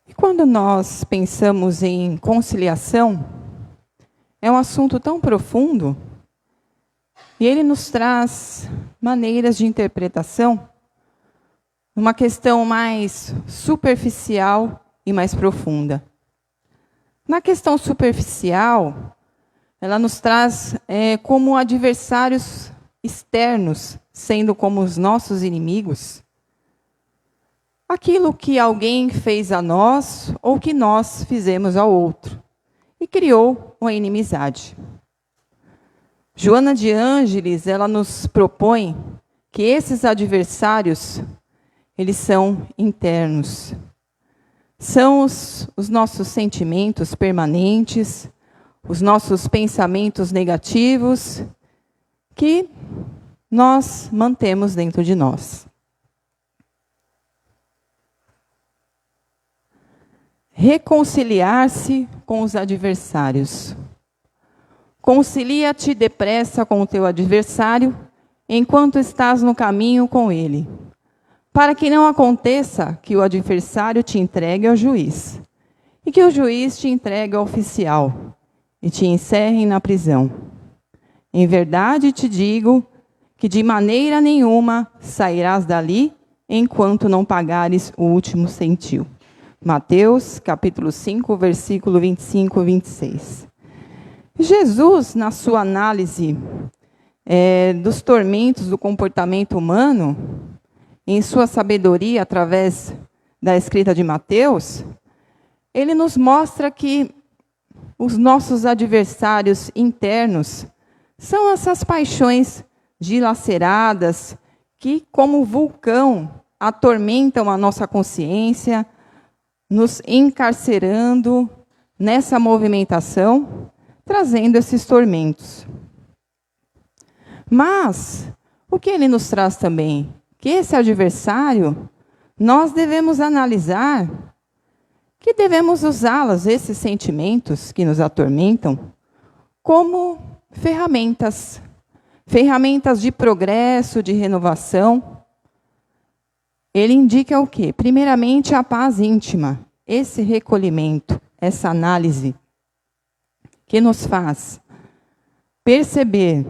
E quando nós pensamos em conciliação, é um assunto tão profundo e ele nos traz maneiras de interpretação, uma questão mais superficial e mais profunda. Na questão superficial, ela nos traz como adversários externos, sendo como os nossos inimigos, aquilo que alguém fez a nós ou que nós fizemos ao outro, e criou uma inimizade. Joana de Ângeles, ela nos propõe que esses adversários, eles são internos. São os nossos sentimentos permanentes, os nossos pensamentos negativos, que nós mantemos dentro de nós. Reconciliar-se com os adversários. Concilia-te depressa com o teu adversário, enquanto estás no caminho com ele, para que não aconteça que o adversário te entregue ao juiz, e que o juiz te entregue ao oficial, e te encerrem na prisão. Em verdade te digo que de maneira nenhuma sairás dali, enquanto não pagares o último centil. Mateus, capítulo 5, versículo 25 e 26. Jesus, na sua análise dos tormentos do comportamento humano, em sua sabedoria, através da escrita de Mateus, ele nos mostra que os nossos adversários internos são essas paixões dilaceradas que, como vulcão, atormentam a nossa consciência, nos encarcerando nessa movimentação, trazendo esses tormentos. Mas, o que ele nos traz também? Que esse adversário, nós devemos analisar que devemos usá-los, esses sentimentos que nos atormentam, como ferramentas. Ferramentas de progresso, de renovação. Ele indica o quê? Primeiramente, a paz íntima, esse recolhimento, essa análise, que nos faz perceber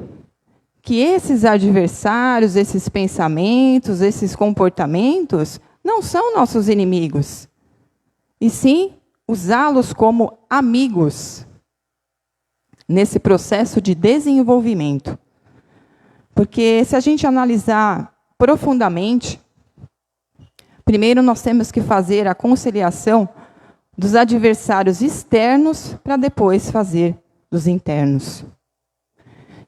que esses adversários, esses pensamentos, esses comportamentos, não são nossos inimigos, e sim usá-los como amigos nesse processo de desenvolvimento. Porque se a gente analisar profundamente, primeiro nós temos que fazer a conciliação dos adversários externos para depois fazer dos internos.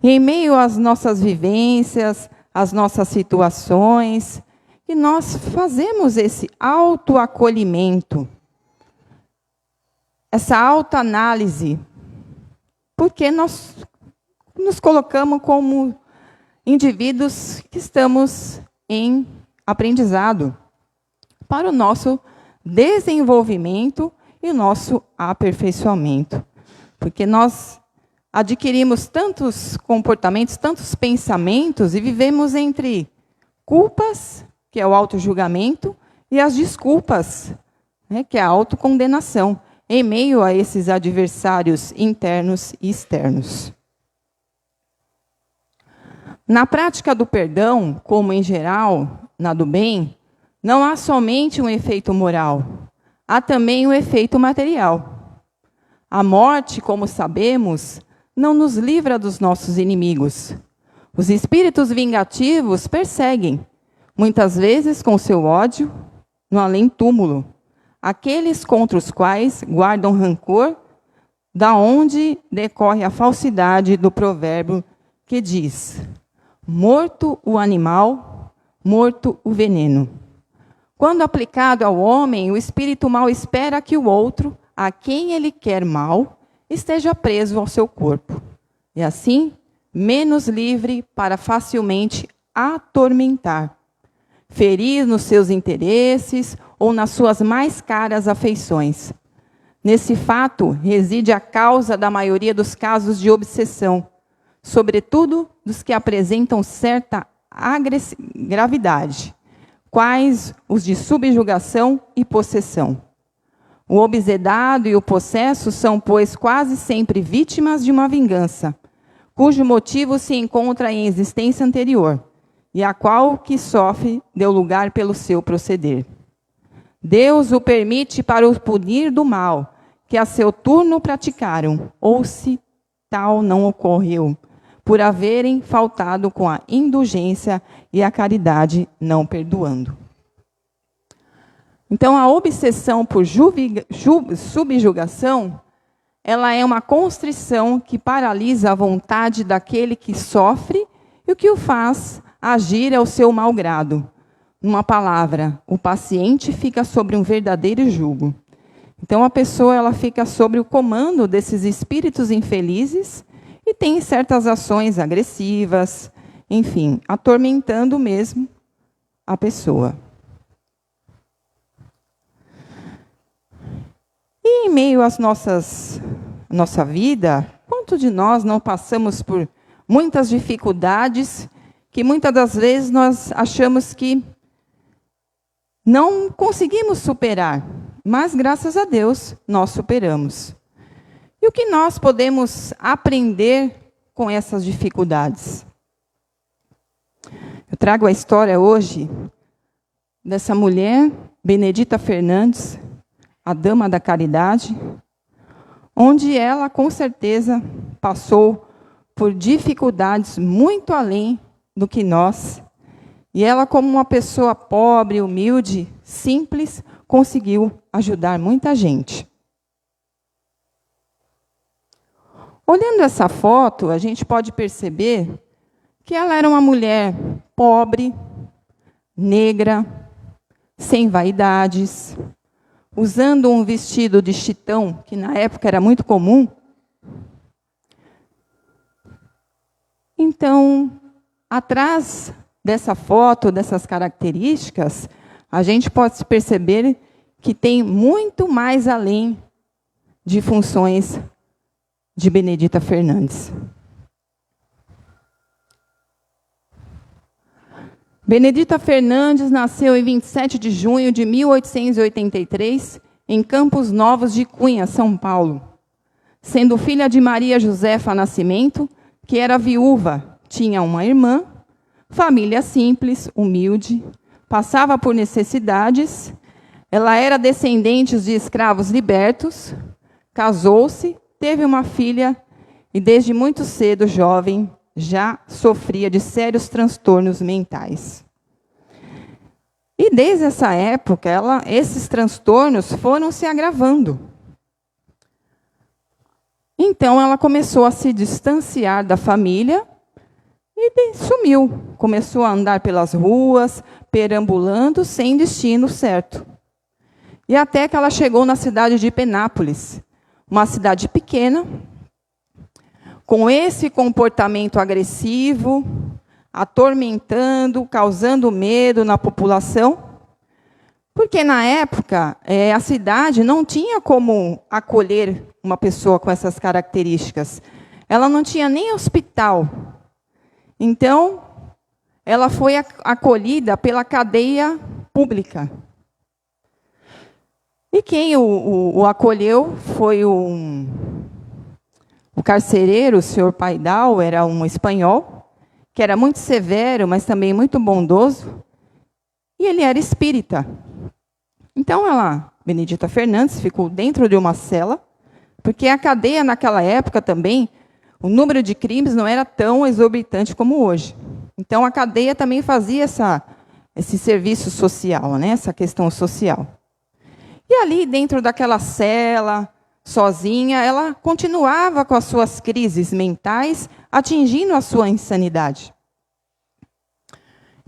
E em meio às nossas vivências, às nossas situações, que nós fazemos esse autoacolhimento, essa autoanálise, porque nós nos colocamos como indivíduos que estamos em aprendizado para o nosso desenvolvimento e o nosso aperfeiçoamento. Porque nós adquirimos tantos comportamentos, tantos pensamentos e vivemos entre culpas, que é o autojulgamento, e as desculpas, que é a autocondenação, em meio a esses adversários internos e externos. Na prática do perdão, como em geral, na do bem, não há somente um efeito moral, há também um efeito material. A morte, como sabemos, não nos livra dos nossos inimigos. Os espíritos vingativos perseguem, muitas vezes com seu ódio, no além-túmulo, aqueles contra os quais guardam rancor, da onde decorre a falsidade do provérbio que diz: morto o animal, morto o veneno. Quando aplicado ao homem, o espírito mau espera que o outro, a quem ele quer mal, esteja preso ao seu corpo. E assim, menos livre para facilmente atormentar, ferir nos seus interesses ou nas suas mais caras afeições. Nesse fato reside a causa da maioria dos casos de obsessão, sobretudo dos que apresentam certa gravidade, quais os de subjugação e possessão. O obsedado e o possesso são, pois, quase sempre vítimas de uma vingança, cujo motivo se encontra em existência anterior, e a qual o que sofre deu lugar pelo seu proceder. Deus o permite para o punir do mal, que a seu turno praticaram, ou se tal não ocorreu, por haverem faltado com a indulgência e a caridade não perdoando. Então, a obsessão por subjugação, ela é uma constrição que paralisa a vontade daquele que sofre e o que o faz agir ao seu mau grado. Numa palavra, o paciente fica sobre um verdadeiro jugo. Então, a pessoa ela fica sob o comando desses espíritos infelizes e tem certas ações agressivas, enfim, atormentando mesmo a pessoa. E em meio às nossa vida, quanto de nós não passamos por muitas dificuldades que muitas das vezes nós achamos que não conseguimos superar, mas graças a Deus nós superamos. E o que nós podemos aprender com essas dificuldades? Eu trago a história hoje dessa mulher, Benedita Fernandes, a Dama da Caridade, onde ela, com certeza, passou por dificuldades muito além do que nós. E ela, como uma pessoa pobre, humilde, simples, conseguiu ajudar muita gente. Olhando essa foto, a gente pode perceber que ela era uma mulher pobre, negra, sem vaidades, usando um vestido de chitão, que na época era muito comum. Então, atrás dessa foto, dessas características, a gente pode perceber que tem muito mais além de funções de Benedita Fernandes. Benedita Fernandes nasceu em 27 de junho de 1883, em Campos Novos de Cunha, São Paulo. Sendo filha de Maria Josefa Nascimento, que era viúva, tinha uma irmã, família simples, humilde, passava por necessidades. Ela era descendente de escravos libertos, casou-se, teve uma filha e, desde muito cedo, jovem, já sofria de sérios transtornos mentais. E desde essa época, esses transtornos foram se agravando. Então, ela começou a se distanciar da família e sumiu. Começou a andar pelas ruas, perambulando, sem destino certo. E até que ela chegou na cidade de Penápolis, uma cidade pequena, com esse comportamento agressivo, atormentando, causando medo na população, porque na época a cidade não tinha como acolher uma pessoa com essas características. Ela não tinha nem hospital. Então, ela foi acolhida pela cadeia pública. E quem o acolheu foi o carcereiro, o senhor Paidal, era um espanhol, que era muito severo, mas também muito bondoso, e ele era espírita. Então, Benedita Fernandes, ficou dentro de uma cela, porque a cadeia naquela época também, o número de crimes não era tão exorbitante como hoje. Então, a cadeia também fazia esse serviço social, né, essa questão social. E ali, dentro daquela cela, sozinha, ela continuava com as suas crises mentais, atingindo a sua insanidade.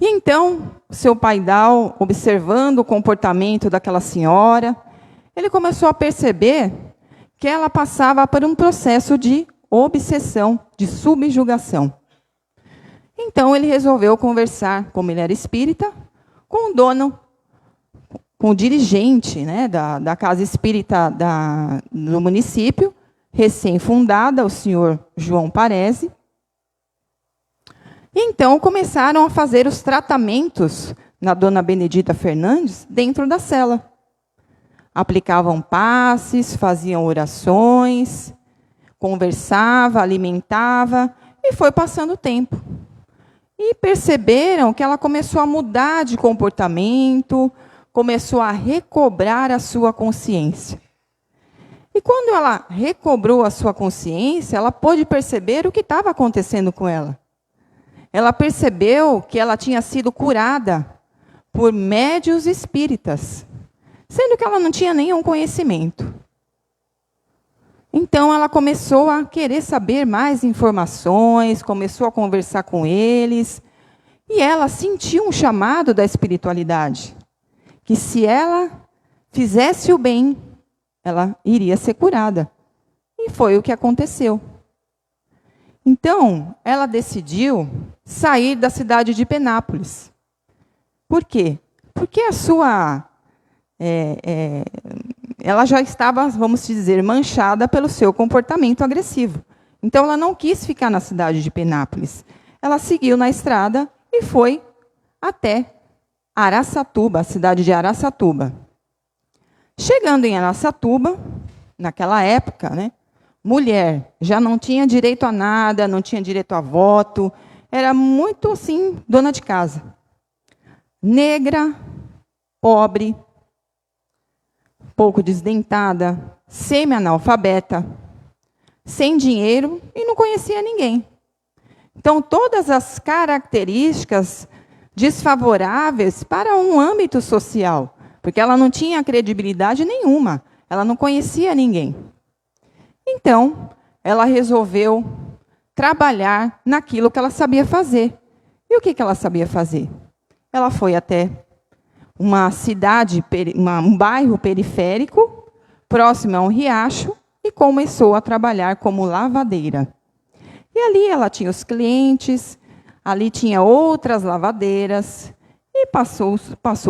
E então, seu Paidal, observando o comportamento daquela senhora, ele começou a perceber que ela passava por um processo de obsessão, de subjugação. Então, ele resolveu conversar, como ele era espírita, com o dono, com o dirigente, né, da casa espírita do município, recém-fundada, o senhor João Parese. E então começaram a fazer os tratamentos na dona Benedita Fernandes dentro da cela. Aplicavam passes, faziam orações, conversava, alimentava, e foi passando o tempo. E perceberam que ela começou a mudar de comportamento, começou a recobrar a sua consciência. E quando ela recobrou a sua consciência, ela pôde perceber o que estava acontecendo com ela. Ela percebeu que ela tinha sido curada por médiuns espíritas, sendo que ela não tinha nenhum conhecimento. Então, ela começou a querer saber mais informações, começou a conversar com eles, e ela sentiu um chamado da espiritualidade, que se ela fizesse o bem, ela iria ser curada. E foi o que aconteceu. Então, ela decidiu sair da cidade de Penápolis. Por quê? Porque a sua... ela já estava, vamos dizer, manchada pelo seu comportamento agressivo. Então, ela não quis ficar na cidade de Penápolis. Ela seguiu na estrada e foi até Araçatuba, a cidade de Araçatuba. Chegando em Araçatuba, naquela época, mulher já não tinha direito a nada, não tinha direito a voto, era muito, assim, dona de casa. Negra, pobre, pouco desdentada, semi-analfabeta, sem dinheiro e não conhecia ninguém. Então, todas as características desfavoráveis para um âmbito social, porque ela não tinha credibilidade nenhuma, ela não conhecia ninguém. Então, ela resolveu trabalhar naquilo que ela sabia fazer. E o que ela sabia fazer? Ela foi até uma cidade, um bairro periférico, próximo a um riacho, e começou a trabalhar como lavadeira. E ali ela tinha os clientes, ali tinha outras lavadeiras, e passou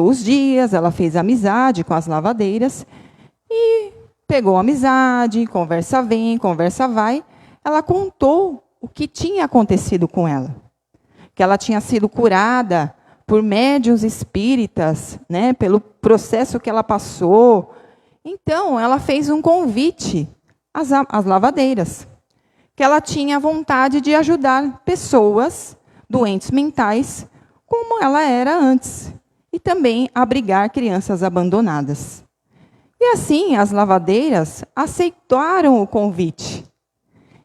os dias, ela fez amizade com as lavadeiras, e pegou amizade, conversa vem, conversa vai. Ela contou o que tinha acontecido com ela. Que ela tinha sido curada por médiuns espíritas, pelo processo que ela passou. Então, ela fez um convite às lavadeiras, que ela tinha vontade de ajudar pessoas doentes mentais, como ela era antes, e também abrigar crianças abandonadas. E assim, as lavadeiras aceitaram o convite.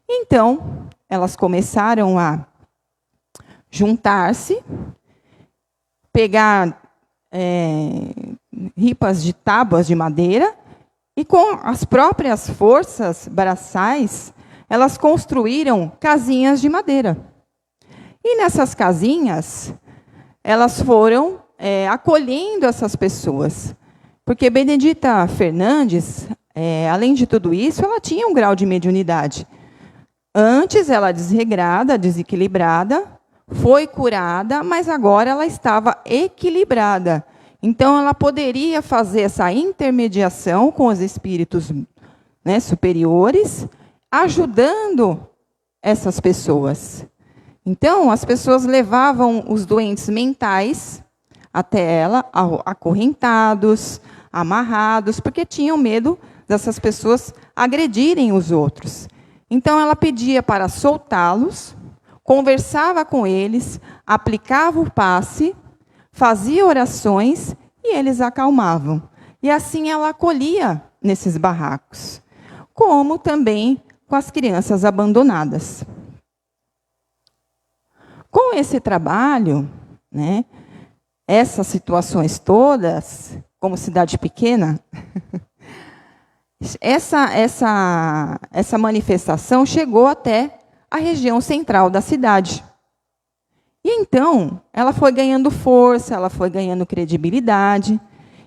Então, elas começaram a juntar-se, pegar ripas de tábuas de madeira e, com as próprias forças braçais, elas construíram casinhas de madeira. E nessas casinhas, elas foram acolhendo essas pessoas. Porque Benedita Fernandes, além de tudo isso, ela tinha um grau de mediunidade. Antes, ela desregrada, desequilibrada, foi curada, mas agora ela estava equilibrada. Então, ela poderia fazer essa intermediação com os espíritos superiores, ajudando essas pessoas. Então, as pessoas levavam os doentes mentais até ela, acorrentados, amarrados, porque tinham medo dessas pessoas agredirem os outros. Então, ela pedia para soltá-los, conversava com eles, aplicava o passe, fazia orações e eles acalmavam. E assim ela acolhia nesses barracos, como também com as crianças abandonadas. Com esse trabalho, essas situações todas, como cidade pequena, essa manifestação chegou até a região central da cidade. E então, ela foi ganhando força, ela foi ganhando credibilidade,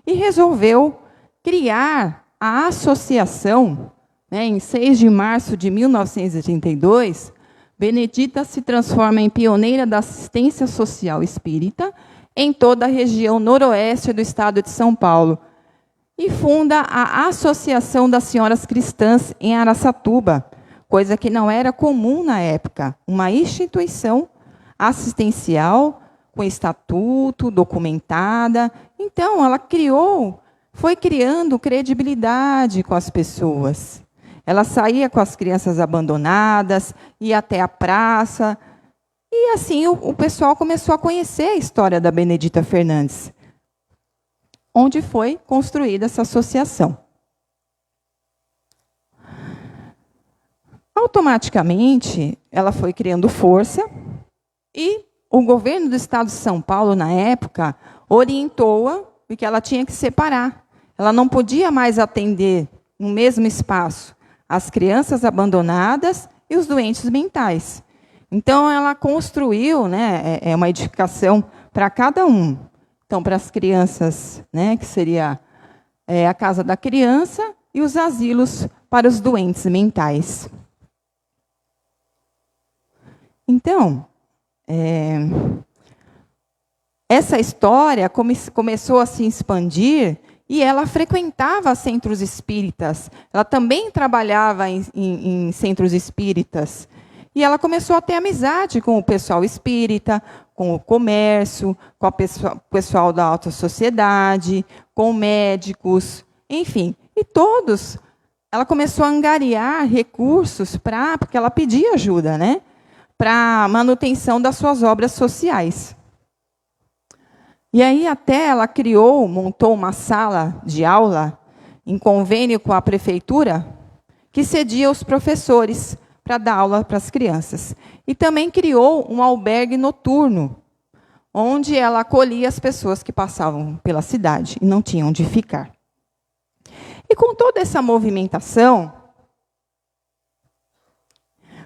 e resolveu criar a associação. Em 6 de março de 1932, Benedita se transforma em pioneira da assistência social espírita em toda a região noroeste do estado de São Paulo, e funda a Associação das Senhoras Cristãs em Araçatuba, coisa que não era comum na época, uma instituição assistencial, com estatuto, documentada. Então, ela foi criando credibilidade com as pessoas. Ela saía com as crianças abandonadas, ia até a praça. E assim o pessoal começou a conhecer a história da Benedita Fernandes, onde foi construída essa associação. Automaticamente, ela foi criando força e o governo do estado de São Paulo, na época, orientou-a de que ela tinha que separar. Ela não podia mais atender no mesmo espaço as crianças abandonadas e os doentes mentais. Então, ela construiu, né, uma edificação para cada um. Então, para as crianças, né, que seria a casa da criança, e os asilos para os doentes mentais. Então, essa história começou a se expandir e ela frequentava centros espíritas. Ela também trabalhava em centros espíritas. E ela começou a ter amizade com o pessoal espírita, com o comércio, com o pessoal da alta sociedade, com médicos, enfim. E todos, ela começou a angariar recursos porque ela pedia ajuda, né? Para a manutenção das suas obras sociais. E aí até ela montou uma sala de aula em convênio com a prefeitura, que cedia aos professores para dar aula para as crianças. E também criou um albergue noturno, onde ela acolhia as pessoas que passavam pela cidade e não tinham onde ficar. E com toda essa movimentação,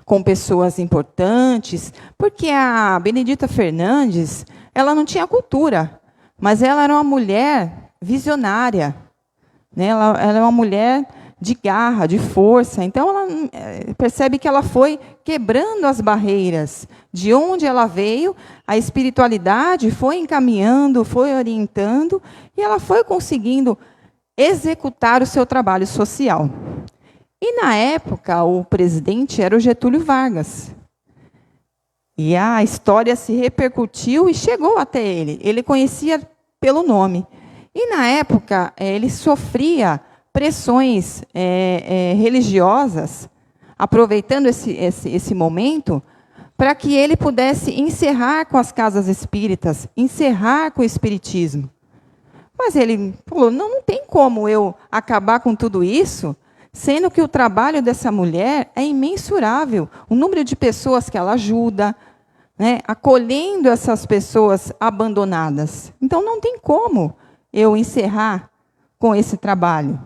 com pessoas importantes, porque a Benedita Fernandes, ela não tinha cultura, mas ela era uma mulher visionária, né? Ela era uma mulher de garra, de força. Então, ela percebe que ela foi quebrando as barreiras. De onde ela veio, a espiritualidade foi encaminhando, foi orientando, e ela foi conseguindo executar o seu trabalho social. E, na época, o presidente era o Getúlio Vargas. E a história se repercutiu e chegou até ele. Ele conhecia pelo nome. E, na época, ele sofria pressões religiosas, aproveitando esse momento, para que ele pudesse encerrar com as casas espíritas, encerrar com o espiritismo. Mas ele falou, não tem como eu acabar com tudo isso, sendo que o trabalho dessa mulher é imensurável. O número de pessoas que ela ajuda, né, acolhendo essas pessoas abandonadas. Então, não tem como eu encerrar com esse trabalho.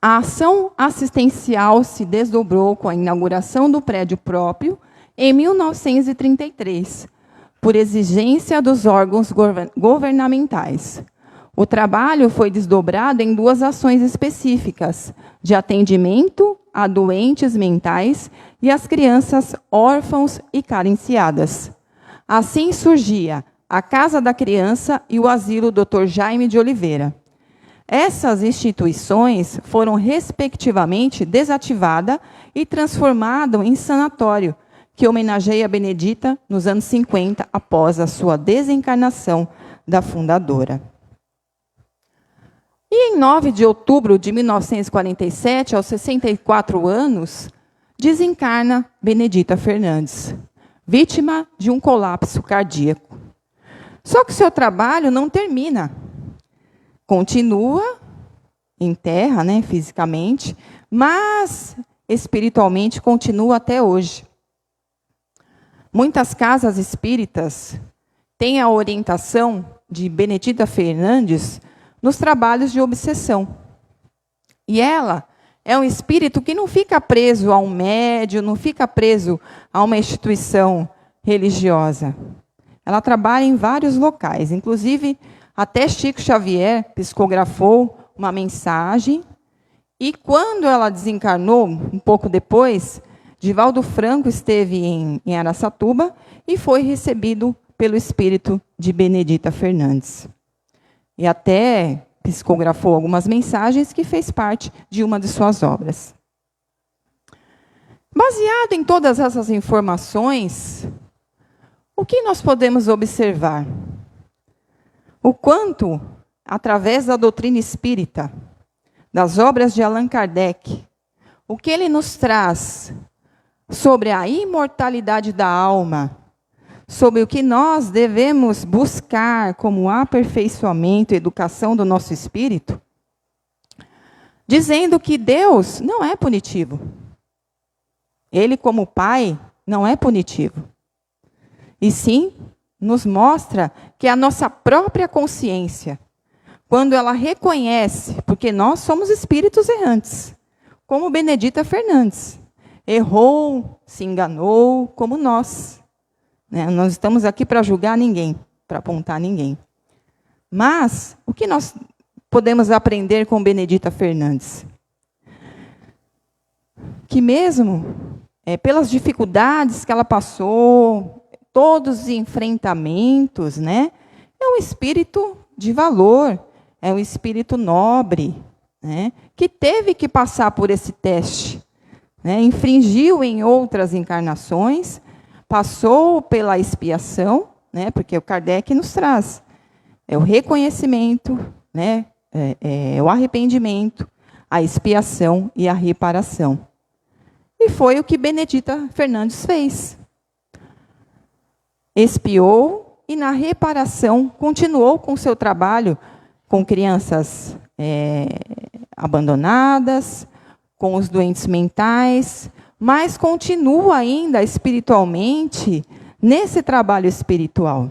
A ação assistencial se desdobrou com a inauguração do prédio próprio em 1933, por exigência dos órgãos governamentais. O trabalho foi desdobrado em 2 ações específicas, de atendimento a doentes mentais e às crianças órfãos e carenciadas. Assim surgia a Casa da Criança e o Asilo Dr. Jaime de Oliveira. Essas instituições foram, respectivamente, desativadas e transformadas em sanatório, que homenageia a Benedita nos anos 50, após a sua desencarnação da fundadora. E em 9 de outubro de 1947, aos 64 anos, desencarna Benedita Fernandes, vítima de um colapso cardíaco. Só que seu trabalho não termina. Continua em terra, né, fisicamente, mas espiritualmente continua até hoje. Muitas casas espíritas têm a orientação de Benedita Fernandes nos trabalhos de obsessão. E ela é um espírito que não fica preso a um médium, não fica preso a uma instituição religiosa. Ela trabalha em vários locais, inclusive até Chico Xavier psicografou uma mensagem, e quando ela desencarnou, um pouco depois, Divaldo Franco esteve em Araçatuba e foi recebido pelo espírito de Benedita Fernandes. E até psicografou algumas mensagens que fez parte de uma de suas obras. Baseado em todas essas informações, o que nós podemos observar? O quanto, através da doutrina espírita, das obras de Allan Kardec, o que ele nos traz sobre a imortalidade da alma, sobre o que nós devemos buscar como aperfeiçoamento e educação do nosso espírito, dizendo que Deus não é punitivo. Ele, como Pai, não é punitivo. E sim, nos mostra que a nossa própria consciência, quando ela reconhece, porque nós somos espíritos errantes, como Benedita Fernandes, errou, se enganou, como nós. Nós estamos aqui para julgar ninguém, para apontar ninguém. Mas, o que nós podemos aprender com Benedita Fernandes? Que mesmo pelas dificuldades que ela passou, todos os enfrentamentos, é um espírito de valor, é um espírito nobre, que teve que passar por esse teste, infringiu em outras encarnações, passou pela expiação, porque o Kardec nos traz o reconhecimento, o arrependimento, a expiação e a reparação. E foi o que Benedita Fernandes fez. Expiou e, na reparação, continuou com seu trabalho com crianças abandonadas, com os doentes mentais, mas continua ainda espiritualmente nesse trabalho espiritual.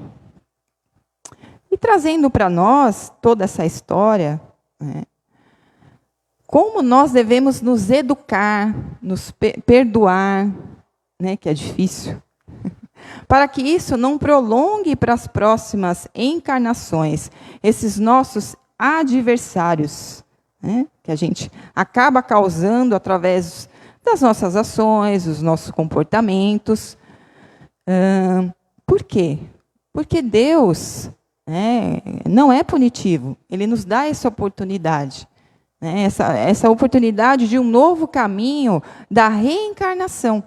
E trazendo para nós toda essa história, como nós devemos nos educar, nos perdoar, que é difícil, para que isso não prolongue para as próximas encarnações, esses nossos adversários, que a gente acaba causando através das nossas ações, dos nossos comportamentos. Por quê? Porque Deus não é punitivo, Ele nos dá essa oportunidade. Essa oportunidade de um novo caminho da reencarnação.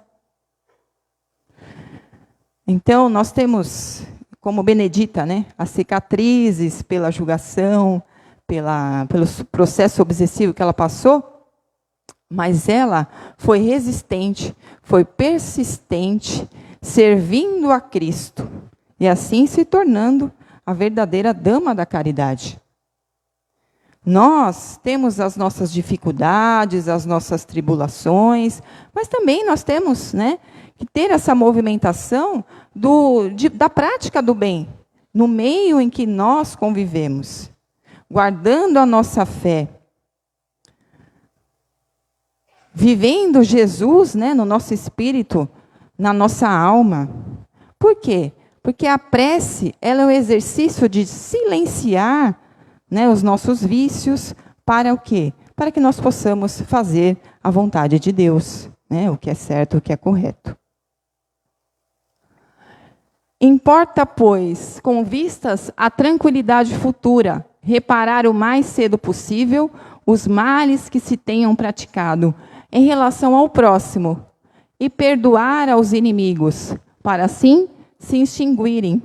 Então, nós temos, como Benedita, as cicatrizes pela julgação, pelo processo obsessivo que ela passou, mas ela foi resistente, foi persistente, servindo a Cristo, e assim se tornando a verdadeira dama da caridade. Nós temos as nossas dificuldades, as nossas tribulações, mas também nós temos que ter essa movimentação da prática do bem, no meio em que nós convivemos, guardando a nossa fé, vivendo Jesus no nosso espírito, na nossa alma. Por quê? Porque a prece ela é um exercício de silenciar os nossos vícios, para o quê? Para que nós possamos fazer a vontade de Deus, o que é certo, o que é correto. Importa, pois, com vistas à tranquilidade futura, reparar o mais cedo possível os males que se tenham praticado em relação ao próximo e perdoar aos inimigos, para assim se extinguirem,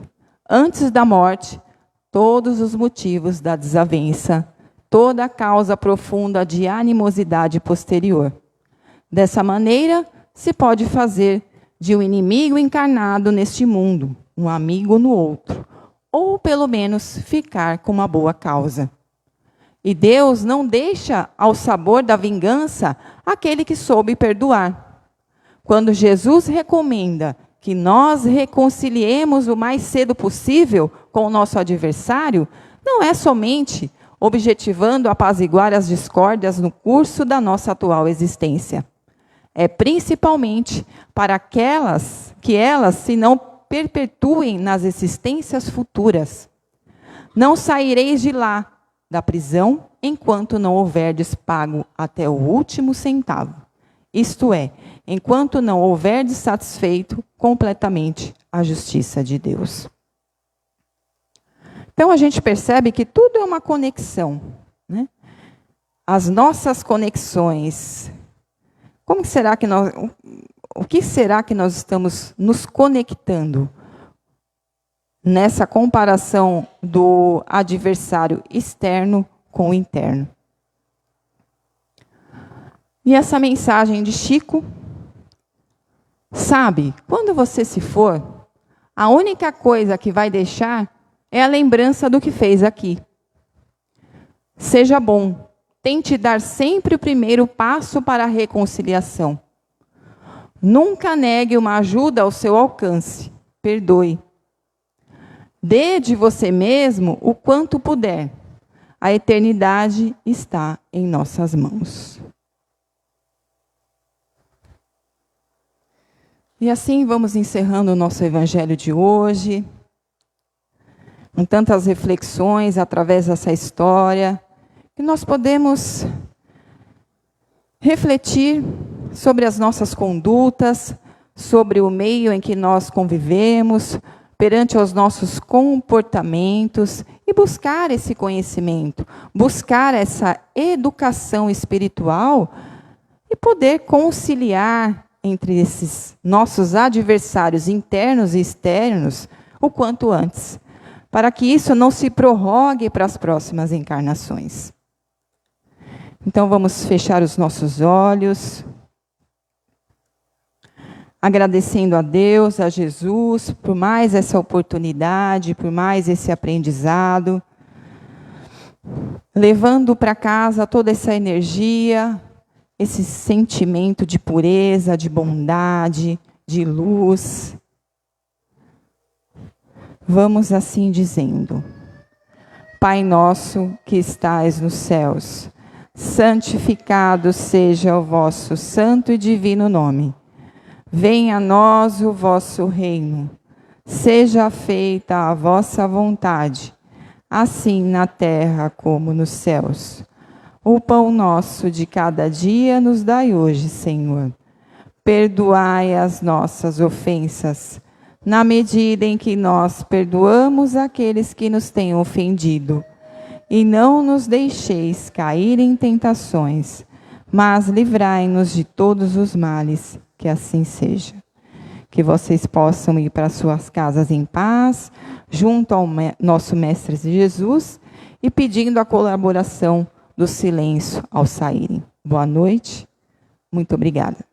antes da morte, todos os motivos da desavença, toda a causa profunda de animosidade posterior. Dessa maneira, se pode fazer de um inimigo encarnado neste mundo um amigo no outro, ou pelo menos ficar com uma boa causa. E Deus não deixa ao sabor da vingança aquele que soube perdoar. Quando Jesus recomenda que nós reconciliemos o mais cedo possível com o nosso adversário, não é somente objetivando apaziguar as discórdias no curso da nossa atual existência. É principalmente para que elas se não perpetuem nas existências futuras. Não saireis de lá, da prisão, enquanto não houverdes pago até o último centavo. Isto é, enquanto não houverdes satisfeito completamente a justiça de Deus. Então, a gente percebe que tudo é uma conexão. As nossas conexões. Como será que o que será que nós estamos nos conectando nessa comparação do adversário externo com o interno? E essa mensagem de Chico, sabe, quando você se for, a única coisa que vai deixar é a lembrança do que fez aqui. Seja bom, tente dar sempre o primeiro passo para a reconciliação. Nunca negue uma ajuda ao seu alcance. Perdoe. Dê de você mesmo o quanto puder. A eternidade está em nossas mãos. E assim vamos encerrando o nosso evangelho de hoje, com tantas reflexões através dessa história, que nós podemos refletir sobre as nossas condutas, sobre o meio em que nós convivemos, perante os nossos comportamentos, e buscar esse conhecimento, buscar essa educação espiritual e poder conciliar entre esses nossos adversários internos e externos o quanto antes, para que isso não se prorrogue para as próximas encarnações. Então vamos fechar os nossos olhos, agradecendo a Deus, a Jesus, por mais essa oportunidade, por mais esse aprendizado, levando para casa toda essa energia, esse sentimento de pureza, de bondade, de luz. Vamos assim dizendo: Pai nosso que estais nos céus, santificado seja o vosso santo e divino nome. Venha a nós o vosso reino. Seja feita a vossa vontade, assim na terra como nos céus. O pão nosso de cada dia nos dai hoje, Senhor. Perdoai as nossas ofensas, na medida em que nós perdoamos aqueles que nos têm ofendido. E não nos deixeis cair em tentações, mas livrai-nos de todos os males, que assim seja. Que vocês possam ir para suas casas em paz, junto ao nosso Mestre Jesus, e pedindo a colaboração do silêncio ao saírem. Boa noite, muito obrigada.